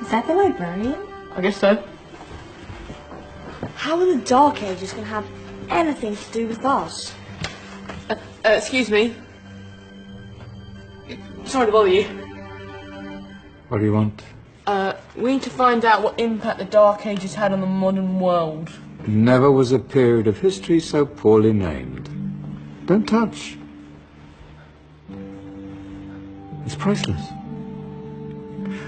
Is that the librarian? I guess so. How are the Dark Ages going to have anything to do with us? Excuse me. Sorry to bother you. What do you want? We need to find out what impact the Dark Ages had on the modern world. Never was a period of history so poorly named. Don't touch. It's priceless.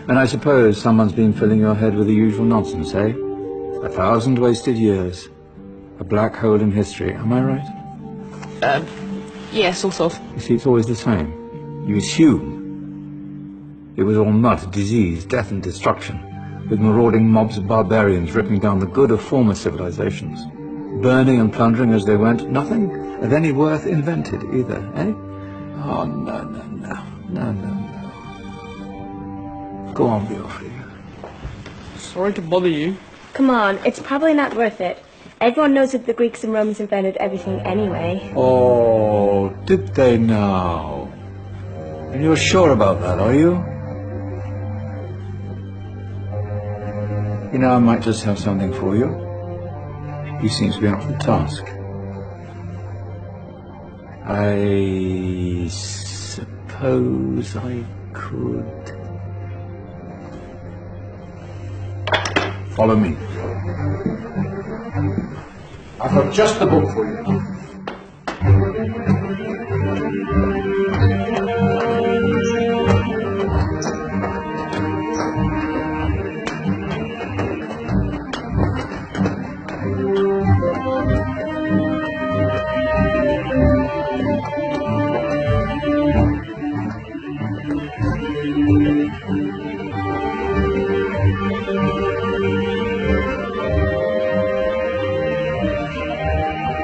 And I suppose someone's been filling your head with the usual nonsense, eh? 1,000 wasted years. A black hole in history, am I right? Yeah, sort of. You see, it's always the same. You assume it was all mud, disease, death and destruction, with marauding mobs of barbarians ripping down the good of former civilizations, burning and plundering as they went. Nothing of any worth invented either, eh? Oh, no. Go on, be off here. Sorry to bother you. Come on, it's probably not worth it. Everyone knows that the Greeks and Romans invented everything anyway. Oh, did they now? And you're sure about that, are you? You know, I might just have something for you. You seem to be up for the task. I suppose I could... Follow me. I've got just the book for you.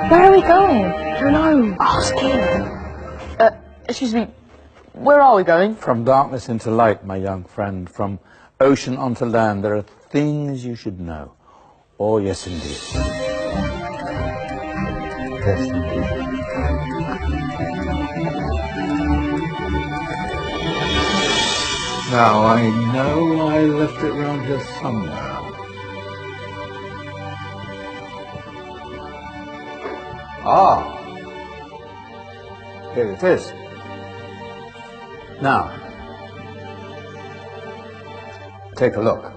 Where are we going? I don't know. Ask him. Excuse me. Where are we going? From darkness into light, my young friend. From ocean onto land. There are things you should know. Oh, yes, indeed. Yes, indeed. Now, I know I left it round here somewhere. Ah, here it is. Now, take a look.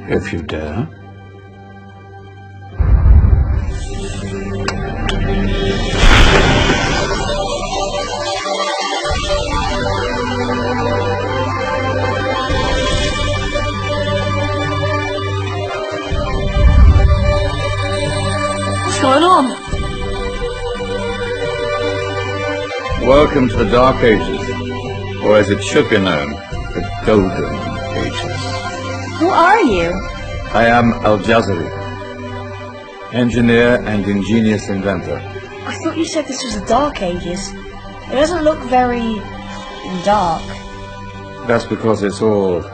If you dare. What's going on? Welcome to the Dark Ages, or as it should be known, the Golden Ages. Who are you? I am Al-Jazari, engineer and ingenious inventor. I thought you said this was the Dark Ages. It doesn't look very... dark. That's because it's all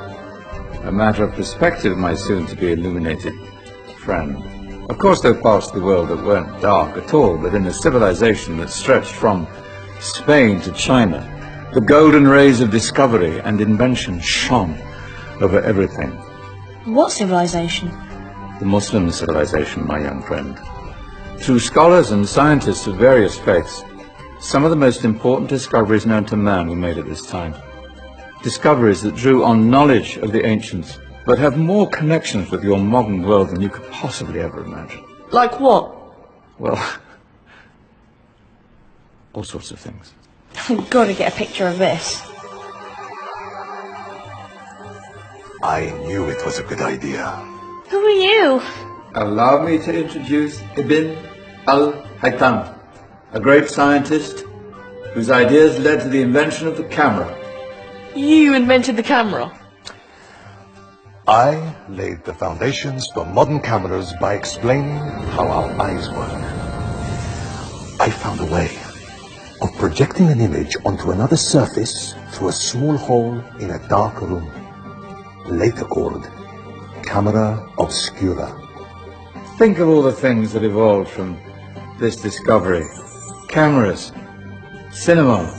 a matter of perspective, my soon-to-be illuminated friend. Of course, there are parts of the world that weren't dark at all, but in a civilization that stretched from Spain to China, the golden rays of discovery and invention shone over everything. What civilization? The Muslim civilization, my young friend. Through scholars and scientists of various faiths, some of the most important discoveries known to man were made at this time. Discoveries that drew on knowledge of the ancients, but have more connections with your modern world than you could possibly ever imagine. Like what? Well, all sorts of things. I've got to get a picture of this. I knew it was a good idea. Who are you? Allow me to introduce Ibn al-Haytham, a great scientist whose ideas led to the invention of the camera. You invented the camera? I laid the foundations for modern cameras by explaining how our eyes work. I found a way of projecting an image onto another surface through a small hole in a dark room, later called camera obscura. Think of all the things that evolved from this discovery. Cameras, cinema,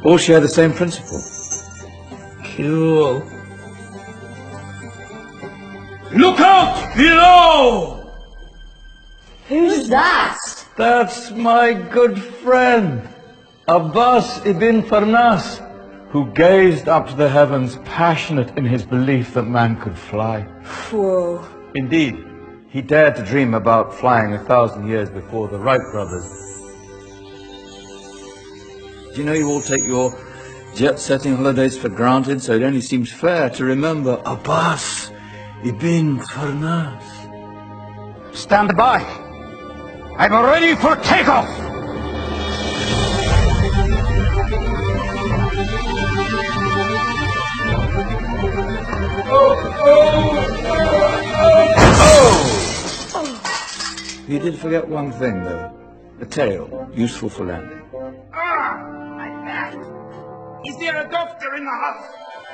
all share the same principle. Cool. Look out below! Who's that? That's my good friend, Abbas ibn Farnas, who gazed up to the heavens, passionate in his belief that man could fly. Whoa. Indeed, he dared to dream about flying 1,000 years before the Wright brothers. Do you know you all take your jet-setting holidays for granted, so it only seems fair to remember Abbas ibn Farnas. Stand by. I'm ready for takeoff. You did forget one thing, though. A tail, useful for landing. My back. Is there a doctor in the house?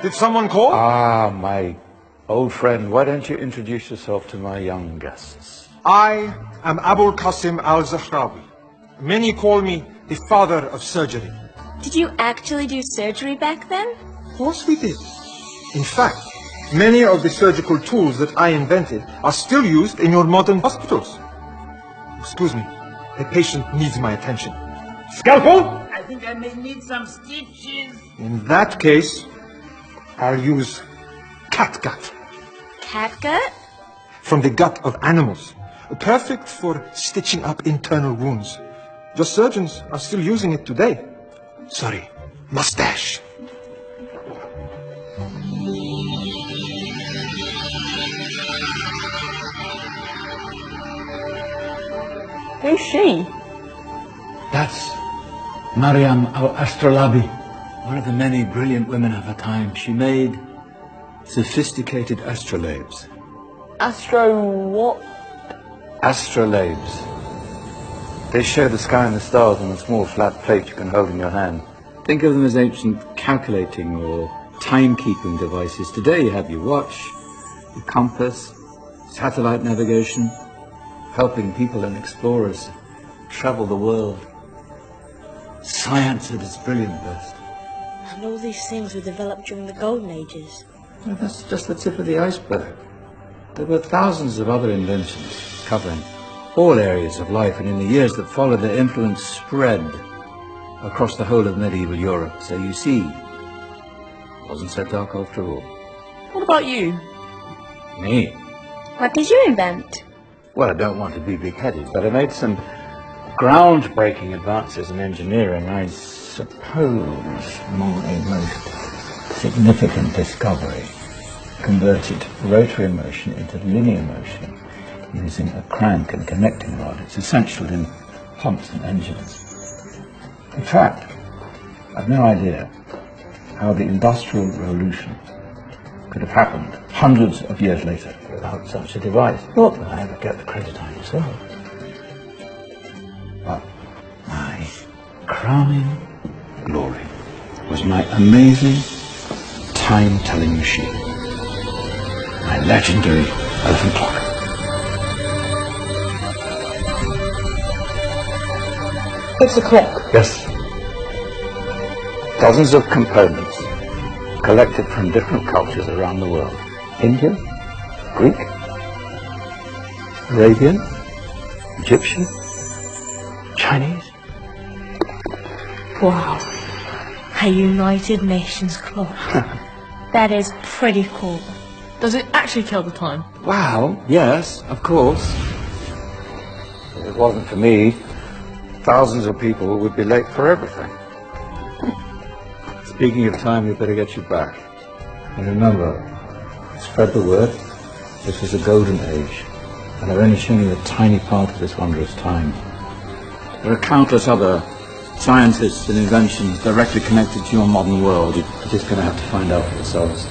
Did someone call? Ah, my old friend, why don't you introduce yourself to my young guests? I am Abul Qasim al-Zahrawi. Many call me the father of surgery. Did you actually do surgery back then? Of course we did. In fact, many of the surgical tools that I invented are still used in your modern hospitals. Excuse me, a patient needs my attention. Scalpel? I think I may need some stitches. In that case, I'll use catgut Catgut? from the gut of animals. Perfect for stitching up internal wounds. The surgeons are still using it today. Sorry, mustache. Who's she? That's Maryam al-Astrolabi, one of the many brilliant women of her time. She made sophisticated astrolabes. Astro what? Astrolabes. They show the sky and the stars on a small flat plate you can hold in your hand. Think of them as ancient calculating or timekeeping devices. Today you have your watch, your compass, satellite navigation, helping people and explorers travel the world. Science at its brilliant best. And all these things were developed during the Golden Ages. Well, that's just the tip of the iceberg. There were thousands of other inventions covering all areas of life, and in the years that followed, their influence spread across the whole of medieval Europe. So you see, it wasn't so dark after all. What about you? Me? What did you invent? Well, I don't want to be big-headed, but I made some groundbreaking advances in engineering. I suppose my most significant discovery converted rotary motion into linear motion using a crank and connecting rod. It's essential in pumps and engines. In fact, I've no idea how the Industrial Revolution could have happened hundreds of years later without such a device. Not that I ever get the credit I deserve. But my crowning glory was my amazing time-telling machine. My legendary elephant clock. It's a clock. Yes. Dozens of components collected from different cultures around the world. Indian, Greek, Arabian, Egyptian, Chinese. Wow. A United Nations clock. That is pretty cool. Does it actually tell the time? Wow, yes, of course. If it wasn't for me, thousands of people would be late for everything. Speaking of time, we better get you back. And remember, spread the word. This was a golden age, and I've only shown you a tiny part of this wondrous time. There are countless other scientists and inventions directly connected to your modern world. You're just going to have to find out for yourselves.